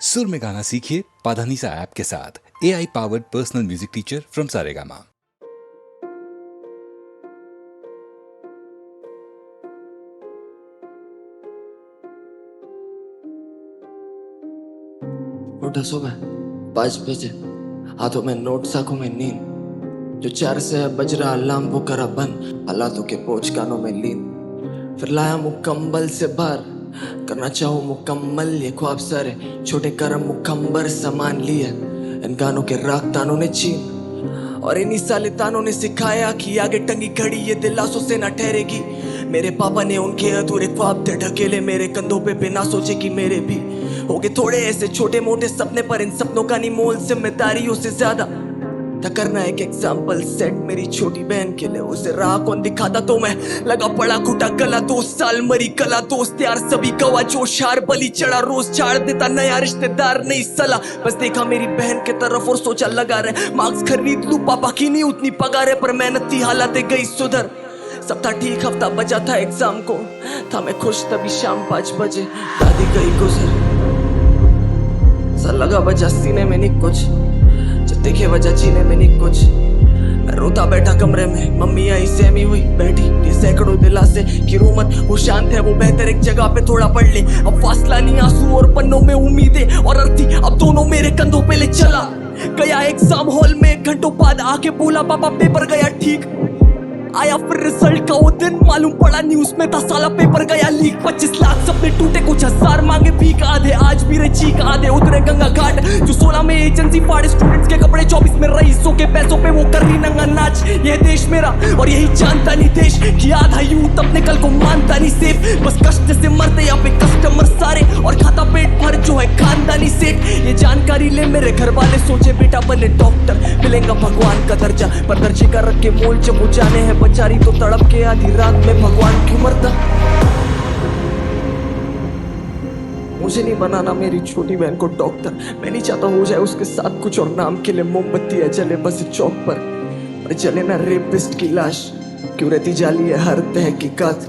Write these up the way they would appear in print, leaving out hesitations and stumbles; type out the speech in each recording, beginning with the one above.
सुर में गाना सीखिए पाधानीसा ऐप के साथ। AI powered personal music teacher from Saregama. उठा सुबह 5 बजे, हाथों में नोट्स, आंखों में नींद। जो 4 से बज रहा अलार्म वो करा बंद, हालातों के बोझ कानों में लीन। फिर लाया मुकम्मल से बाहर, करना चाहूँ मुकम्मल ये ख्वाब सारे। छोटे करम मुकम्मल सामान लिए, इन गानों के राग तानों ने छीन। और इन्हीं साले तानों ने सिखाया कि आगे टंगी घड़ी ये दिलासों से ना ठहरेगी। मेरे पापा ने उनके अधूरे ख्वाब थे ढकेले मेरे कंधों पे, बिना सोचे कि मेरे भी होगे थोड़े ऐसे छोटे मोटे सपने। पर इन सपनों का नहीं मोल जिम्मेदारियों से ज्यादा था करना एक एग्जाम्पल सेट मेरी छोटी बहन के लिए। उसे राह कौन दिखाता, तो मैं लगा पड़ा घुटा गला। 2 साल मरी कला, दोस्त यार सभी गवा, जोश हार बलि चढ़ा, रोज छाड़ देता नया रिश्तेदार नहीं सला। बस देखा मेरी बहन के तरफ और सोचा लगा रहे मार्क्स खरीद लूं, पापा की नहीं उतनी पगार है। पर मेहनत थी हालातें गई सुधर, सब था ठीक, हफ्ता बचा था एग्जाम को। था मैं खुश तभी शाम 5 बजे दादी गई गुजर। सा लगा बजा सीने में नहीं कुछ, जब देखे वजह जीने में नहीं कुछ। मैं रोता बैठा कमरे में, मम्मी आई सहमी हुई बैठी। ये सैकड़ों दिलासे कि रो मत, वो शांत है, वो बेहतर एक जगह पे थोड़ा पढ़ ले। अब फासला नहीं आंसू और पन्नों में उम्मीदें और अर्थी, अब दोनों मेरे कंधों पे ले चला गया। एग्जाम हॉल में घंटों बाद आके बोला पापा पेपर गया ठीक। आया फिर रिजल्ट का वो दिन, मालूम पड़ा न्यूज में था साला पेपर गया लीक। 25 लाख सपने टूटे, कुछ हजार मांगे भीख, आधे आज भी रहे चीख, आधे उतरे गंगा घाट। जो 16 में एजेंसी फाड़े स्टूडेंट्स के कपड़े, 24 में रईसों के पैसों पे वो कर रही नंगा नाच। यह देश मेरा और यही जानता नहीं देश कि आधा यूथ अपने कल को मानता नहीं सेफ। बस कष्ट से मरते यहाँ पे कस्टमर सारे, और खाता पेट भर जो है खानदानी सेठ। ये जानकारी ले मेरे घर वाले, सोचे बेटा बने डॉक्टर, मिलेगा भगवान का दर्जा। पर दर्जे का रख के मोल जब वो जाने हैं बचारी, तो तड़प के आधी रात में भगवान क्यों मरता। मुझे नहीं बनाना मेरी छोटी बहन को डॉक्टर, मैं नहीं चाहता हो जाए उसके साथ कुछ और नाम के लिए मोमबत्तियां जले बस चौक पर जले ना रेपिस्ट की लाश। क्यों रहती जाली है हर तहकीकात,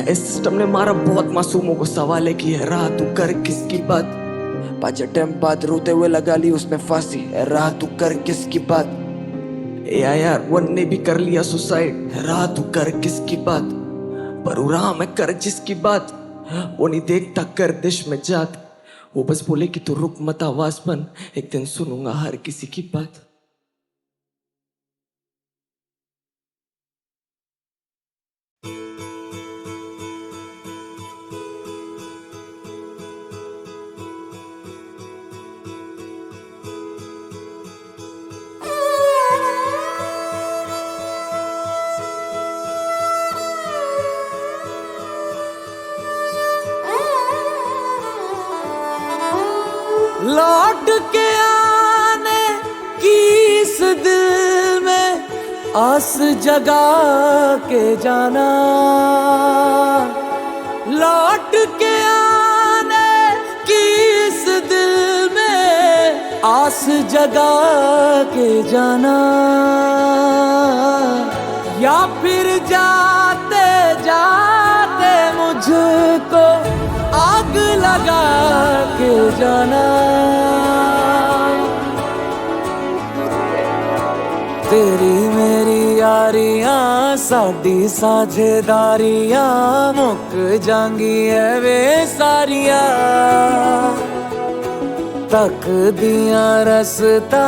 इस सिस्टम ने मारा बहुत मासूमों को। सवाल है कि है राह तू कर किसकी बात। 5 अटेम्प्ट बाद रोते हुए लगा ली उसमें फांसी, राह तू कर किसकी बात। यार वन ने भी कर लिया सुसाइड, राह तू कर किसकी बात। पर रहा मैं कर जिसकी बात, वो नहीं देखता कर दिश में जात। वो बस बोले कि तू रुक मत आवाज बन, एक दिन सुनूंगा हर किसी की बात। लौट के आने की इस दिल में आस जगा के जाना। लौट के आने की इस दिल में आस जगा के जाना। या फिर जाते जाते मुझको आग लगा के जाना। तेरी मेरी यारियां साडी साझेदारियां मुक जांगी है वे सारियां। तक दियां रसता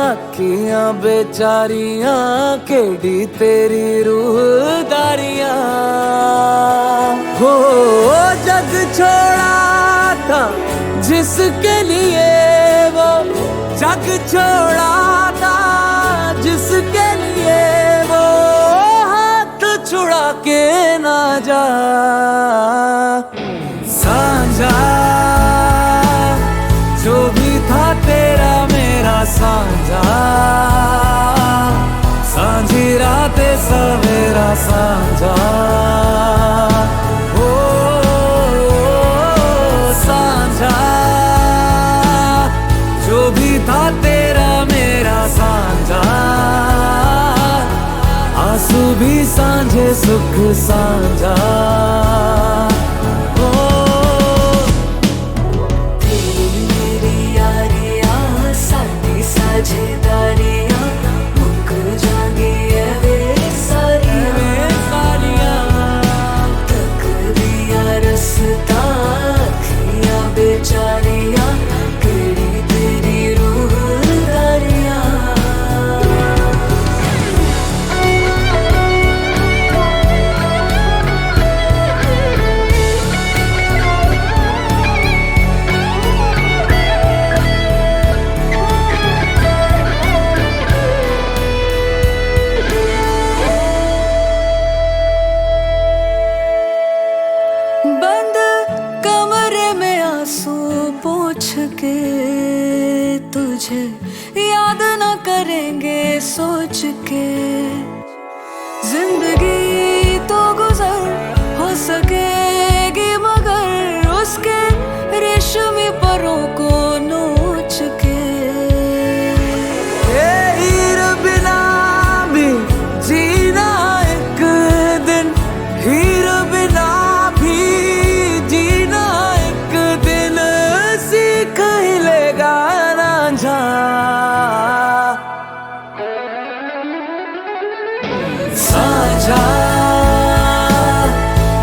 अखियां बेचारियां, केड़ी तेरी रूहदारियां। हो जग छोड़ा था जिसके लिए, वो जग छोड़ा था जिसके लिए, वो हाथ छुड़ा के ना जा। साझा जो भी था तेरा मेरा साझा, सांझी रातें सवेरा साझा। ओ साझा जो भी था तेरा मेरा साझा, आंसू भी सांझे सुख साझा। तेरी मेरी के तुझे याद न करेंगे सोच के। जिंदगी तो गुजर हो सकेगी मगर उसके रेशमी परों को नोच के। हीर बिना भी जीना एक दिन, हीर बिना भी जीना एक दिन, सीख ही लेगा रांझा। साझा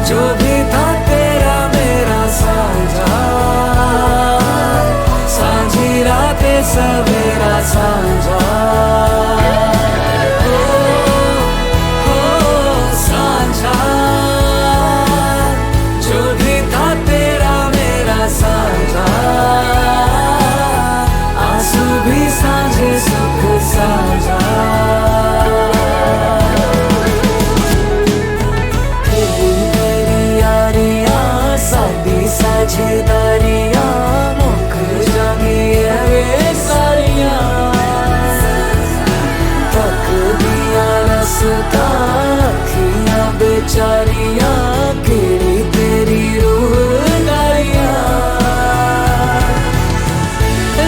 जो भी था तेरा मेरा साझा, साझी रातें सवेरा साझा। साझा जो भी था तेरा मेरा साझा, आंसू भी साझे सुख साझा। साझेदारियां मुख जागी है वे सारियां, तक दिया रसता अखियां बेचारियां, केड़ी तेरी रूहदारियां।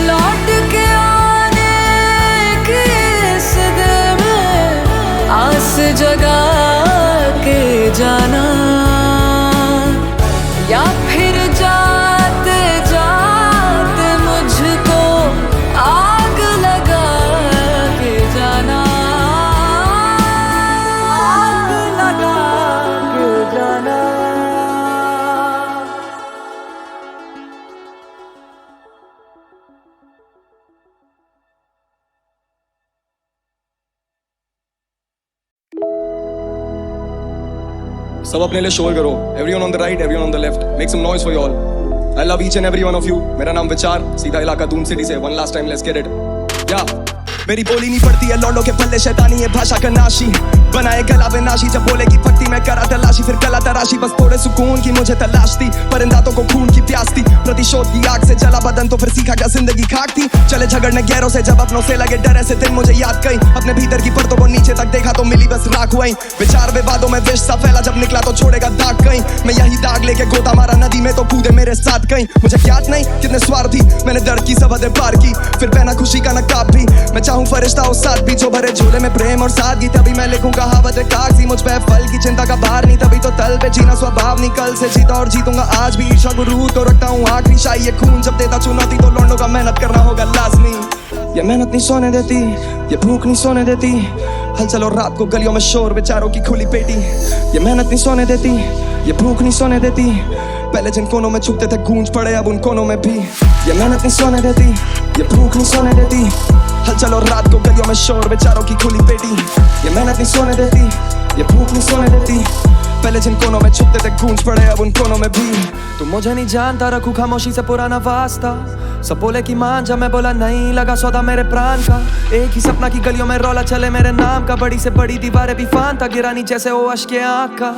लौट के आने की इस दिल में आस जगा के जाना, या फिर जाते जाते मुझको आग लगा के जाना, आग लगा के जाना। सब अपने लिए शोर करो, everyone on the right, everyone on the left, make some noise for you all. I love each and every one of you. मेरा नाम विचार, सीधा इलाका दून सिटी से। One last time, let's get it. या मेरी बोली नहीं पड़ती है लौंडों के पल्ले, शैतानी है भाषा का नाशी, बनाए गला बेनाशी, जब बोले की पट्टी में करा तलाशी, फिर गला तराशी, बस थोड़े सुकून की मुझे तलाश थी, परिंदातों को खून की प्यास थी, प्रतिशोध की आग से जला बदन तो फिर सीखा क्या जिंदगी खाक थी। चले झगड़ने गैरों से जब अपनों से लगे डर, ऐसे दिन मुझे याद कई, अपने भीतर की परतों को नीचे तक देखा तो मिली बस राख वहीं। विचार विवादों में विष सा फैला, जब निकला तो छोड़ेगा दाग कहीं, मैं यही दाग लेके गोता मारा नदी में तो कूदे मेरे साथ कहीं। मुझे ज्ञात नहीं कितने स्वार्थी मैंने दर्द की सब हदें पार की, फिर पहना खुशी का नकाब भी, मैं चाहूं फरिश्ता हो साथ भी, जो भरे झोले में प्रेम और सादगी, तभी मैं लिखूं कहावतें कागजी, मुझ पे फल की चिंता का भार नहीं, तभी तो तल पे जीना स्वभाव नहीं, कल से जीता और जीतूंगा आज भी, ईर्ष्या गुरु तो रखता हूँ आखिरी शाही, ये खून जब देता चुनौती तो लौंडों का मेहनत करना होगा लाजमी। ये मेहनत नहीं सोने देती, ये भूख नहीं सोने देती, हलचल और रात को गलियों में शोर, बेचारों की खुली पेटी। ये मेहनत नहीं सोने देती, ये भूख नहीं सोने देती, पहले जिन कोनों में छुपते थे गूंज पड़े अब उन कोनों में भी। ये मेहनत नहीं सोने देती, ये भूख नहीं सोने देती, हलचल और रात को गलियों में शोर, बेचारों की खुली पेटी। ये मेहनत नहीं सोने देती, ये भूख नहीं सोने देती, पहले जिन कोनों में छुपते थे गूंज पड़े अब उन कोनों में भी। तू मुझे नहीं जानता, रखूं खामोशी से पुराना वास्ता, सब बोले कि मान जा, मैं बोला नहीं, लगा सौदा मेरे प्राण का, एक ही सपना की गलियों में रौला चले मेरे नाम का, बड़ी से बड़ी दीवारें भी फानता, गिरानी जैसे वो अश्के आँख का।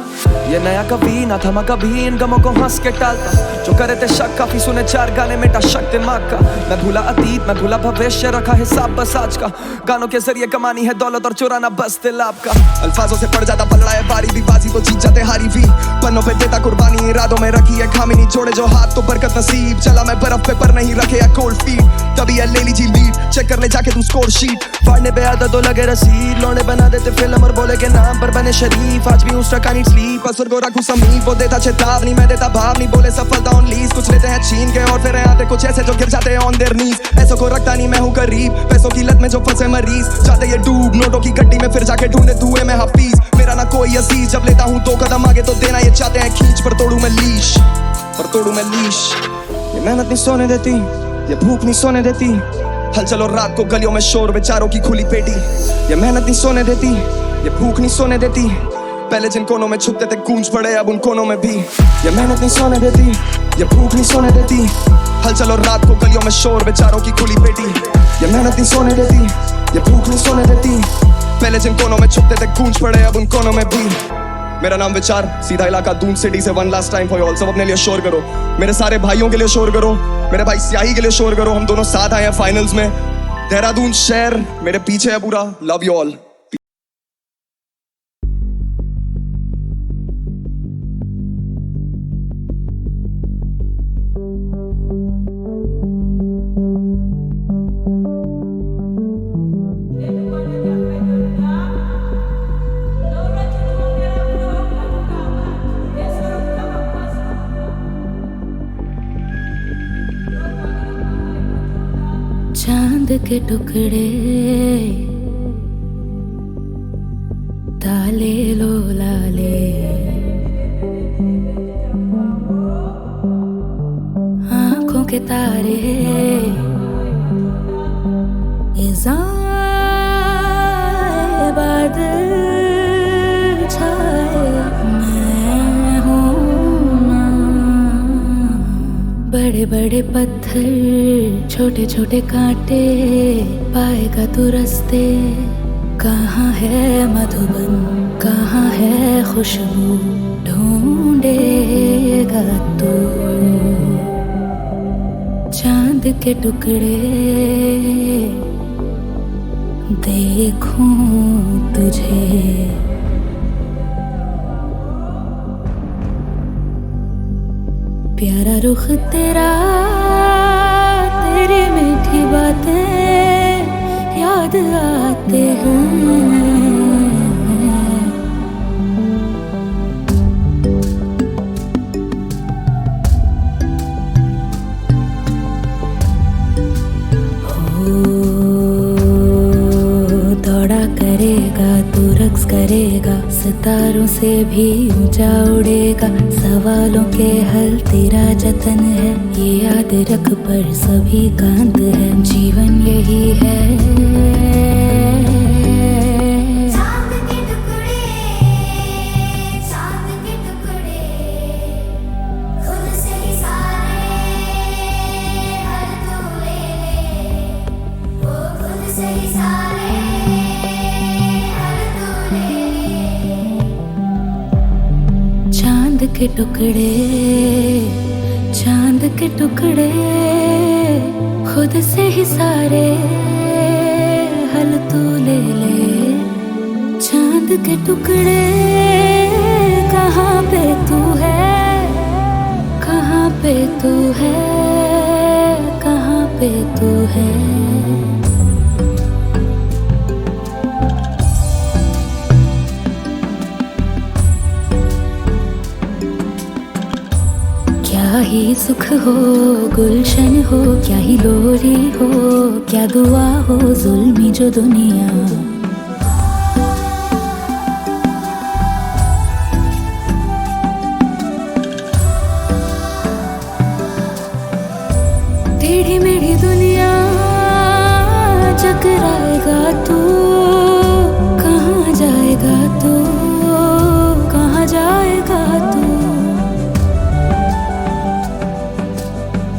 ये नया कभी ना थमा कभी, इन गमों को हंस के टालता, जो करे थे शक काफी सुने चार गाने मेटा शक दिमाग का। मैं भूला अतीत, मैं भूला भविष्य, रखा हिसाब बस आज का, गानों के जरिए कमानी है दौलत और चुराना बस दिल आपका। अल्फाजों से पड़ जाता पलड़ा है बारी भी, बाजी तो जीत जाते हारी भी, पन्नों पे देता कुर्बानी, इरादों में रखी है खामी, नहीं जोड़े जो हाथ तो बरकत नसीब, चला मैं बर्फ पे पर नहीं रखे या कोल्ड फीट, तभी है ले लीजिए लीड, चेक कर ले जाके तू स्कोर शीट। फाड़ने पे आदत तो लगे रसीद, लौंडे बना देते फिल्म और बोले के नाम पर बने शरीफ, आज भी हूँ स्टक आई नीड स्लीप, असुर को रखूं समीप, वो देता चेतावनी मैं देता भाव नहीं, बोले सफलता ऑन लीज, कुछ लेते हैं छीन के और फिर आते कुछ ऐसे जो गिर जाते हैं ऑन देयर नीज, ऐसों को रखता नहीं मैं हूँ करीब, पैसों की लत में जो फंसे मरीज, जाते ये डूब नोटों की गड्डी में फिर जाके ढूंढे धुएं में हफीज, मेरा ना कोई अजीज, जब लेता हूँ 2 कदम आगे तो देना ये चाहते हैं खींच, पर तोड़ू मैं लीश, पर तोड़ू मैं लीश। ये मेहनत नहीं सोने देती, ये भूख नहीं सोने देती, हलचल और रात को गलियों में शोर, बेचारों की खुली पेटी। ये मेहनत नहीं सोने देती, ये भूख नहीं सोने देती, पहले जिन कोनों में छुपते थे गूंज पड़े अब उन कोनों में भी। ये मेहनत नहीं सोने देती, ये भूख नहीं सोने देती, हलचल और रात को गलियों में शोर, बेचारों की खुली पेटी। ये मेहनत नहीं सोने देती, ये भूख नहीं सोने देती, पहले जिन कोनों में छुपते थे गूंज पड़े अब उन कोनों में भी। मेरा नाम विचार, सीधा इलाका दून सिटी से one last time for you all. सब अपने लिए शोर करो, मेरे सारे भाइयों के लिए शोर करो, मेरे भाई स्याही के लिए शोर करो। हम दोनों साथ आए हैं फाइनल्स में। देहरादून शहर मेरे पीछे है पूरा। Love you all. चांद के टुकड़े ताले लो लाले, आंखों के तारे इज़ाए बादल छाए, मैं हूँ ना। बड़े बड़े पत्थर छोटे छोटे कांटे, पाएगा तू रास्ते। कहाँ है मधुबन, कहाँ है खुशबू, ढूंढेगा तू। चांद के टुकड़े देखूं तुझे, प्यारा रुख तेरा, तेरी मीठी बातें याद आते हैं। दौड़ा करेगा तू, रक्स करेगा, सितारों से भी ऊंचा उड़ेगा। सवालों के हल तेरा जतन है, ये याद रख पर सभी का अंत है। जीवन यही है। चांद के टुकड़े, चांद के टुकड़े, खुद से ही सारे हर तू ले ले, वो खुद से ही सारे हर तू ले ले। चांद के टुकड़े, चांद के टुकड़े, खुद से ही सारे हल तू ले ले। चांद के टुकड़े, कहाँ पे तू है, कहाँ पे तू है, कहाँ पे तू है। क्या ही सुख हो, गुलशन हो, क्या ही लोरी हो, क्या दुआ हो, जुल्मी जो दुनिया। टेढ़ी मेढ़ी दुनिया चकराएगा तू, कहाँ जाएगा तू, कहाँ जाएगा तू।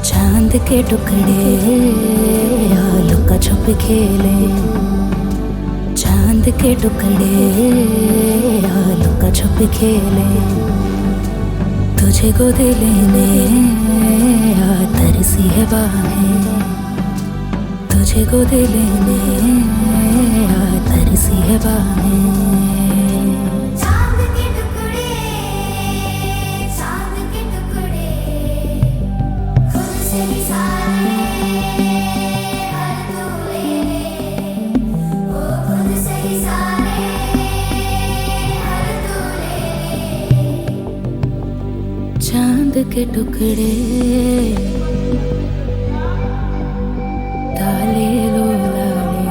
चांद के टुकड़े आ लुका छुप खेले, चांद के टुकड़े आ लुका छुप खेले। तुझे गोद लेने आ तरसी है बाहें, तुझे गोद लेने आ तरसी है बाहें। चांद के टुकड़े, चांद के टुकड़े, खुद से ही सारे हर तू ले ले, वो खुद से ही सारे हर तू ले ले। चांद के टुकड़े ताले लो लाले।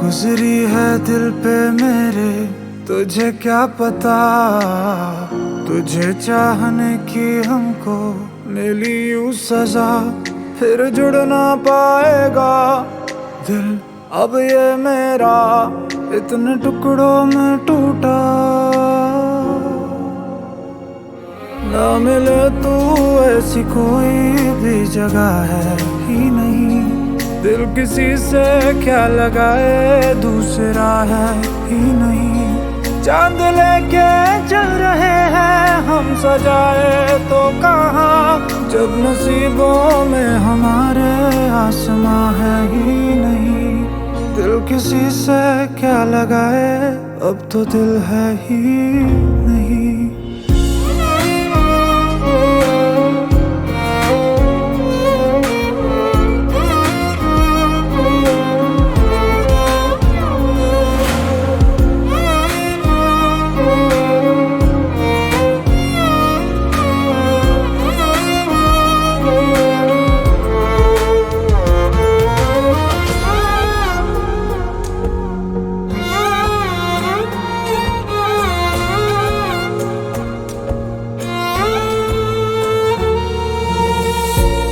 गुजरी है दिल पे मेरे, तुझे क्या पता। तुझे चाहने की हमको मिली यूं सजा, फिर जुड़ ना पाएगा दिल अब ये मेरा, इतने टुकड़ों में टूटा। ना मिले तू ऐसी कोई भी जगह है ही नहीं, दिल किसी से क्या लगाए दूसरा है ही नहीं। चांद लेके चल रहे हैं हम सजाए तो कहाँ, जब नसीबों में हमारे आसमां है ही नहीं। दिल किसी से क्या लगाए, अब तो दिल है ही नहीं।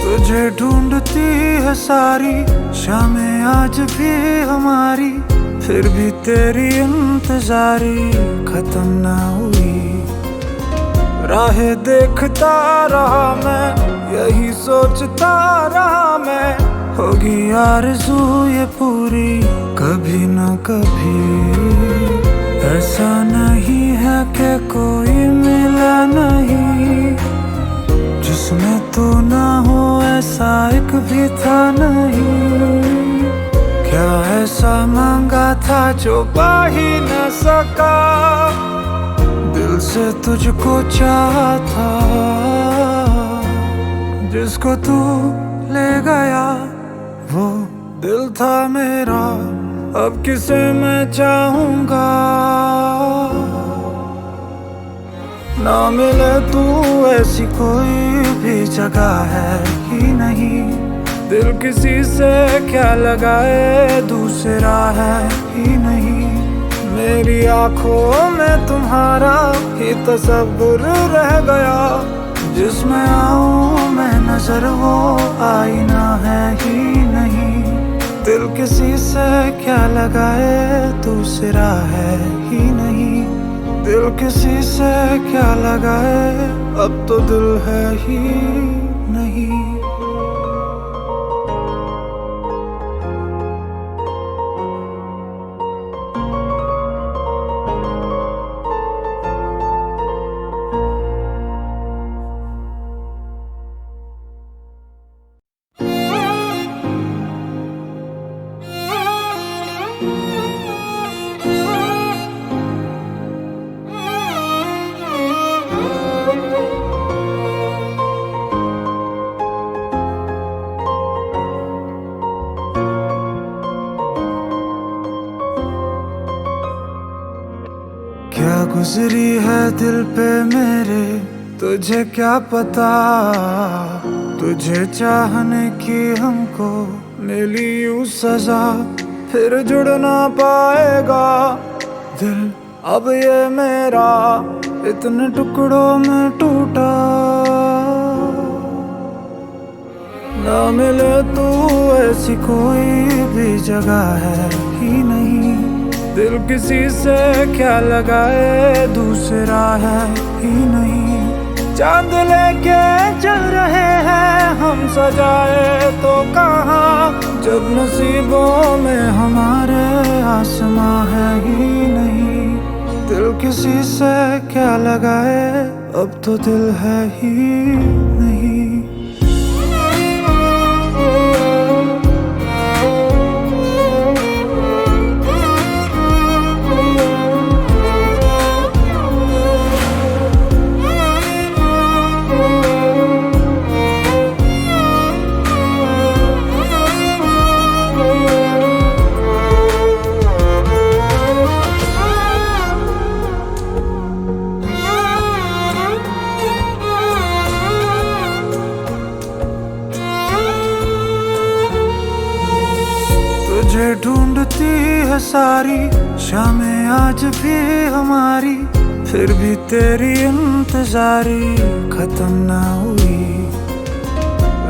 तुझे ढूंढती है सारी शामें आज भी हमारी, फिर भी तेरी इंतजारी खत्म ना हुई। राहें देखता रहा मैं, यही सोचता रहा मैं, होगी आरज़ू ये पूरी कभी न कभी। ऐसा नहीं है कि कोई मिला नहीं, जिसमें तू ना हो ऐसा एक भी था नहीं। क्या ऐसा मांगा था जो पा ही न सका, दिल से तुझको चाहा था। जिसको तू ले गया वो दिल था मेरा, अब किसे मैं चाहूँगा। ना मिले तू ऐसी कोई भी जगह है ही नहीं, दिल किसी से क्या लगाए दूसरा है ही नहीं। मेरी आंखों में तुम्हारा ही तस्वुर रह गया, जिसमें आऊं मैं नजर वो आईना है ही नहीं। दिल किसी से क्या लगाए दूसरा है ही नहीं, दिल किसी से क्या लगाए, अब तो दिल है ही नहीं। क्या गुजरी है दिल पे मेरे, तुझे क्या पता। तुझे चाहने की हमको मिली यूं सजा, फिर जुड़ ना पाएगा दिल अब ये मेरा, इतने टुकड़ों में टूटा। ना मिले तू ऐसी कोई भी जगह है ही नहीं, दिल किसी से क्या लगाए दूसरा है ही नहीं। चांद लेके चल रहे हैं हम सजाए तो कहाँ, जब नसीबों में हमारे आसमां है ही नहीं। दिल किसी से क्या लगाए, अब तो दिल है ही नहीं। तुझे ढूंढती है सारी शामें आज भी हमारी, फिर भी तेरी इंतजारी खत्म ना हुई।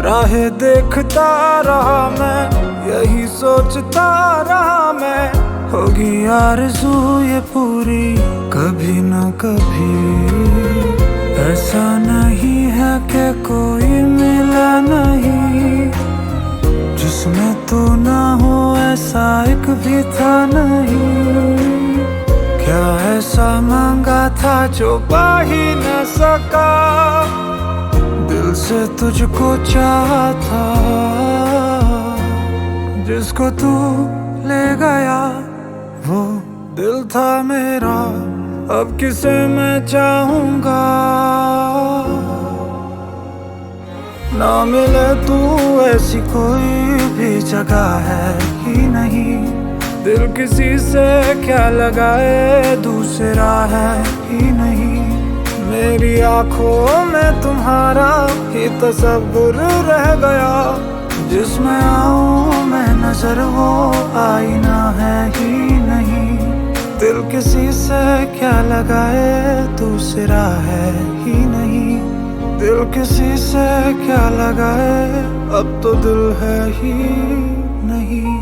राहें देखता रहा मैं, यही सोचता रहा मैं, होगी आरज़ू ये पूरी कभी न कभी। ऐसा नहीं है कि कोई मिला नहीं, जिसमें तू ना हो ऐसा एक भी था नहीं। क्या ऐसा मांगा था जो पा ही न सका, दिल से तुझको चाहा था, जिसको तू ले गया वो दिल था मेरा, अब किसे मैं चाहूँगा। ना मिले तू ऐसी कोई भी जगह है ही नहीं, दिल किसी से क्या लगाए दूसरा है ही नहीं। मेरी आँखों में तुम्हारा ही तस्वुर रह गया, जिसमें आऊं मैं नजर वो आईना है ही नहीं। दिल किसी से क्या लगाए दूसरा है ही नहीं, दिल किसी से क्या लगाए अब तो दिल है ही नहीं।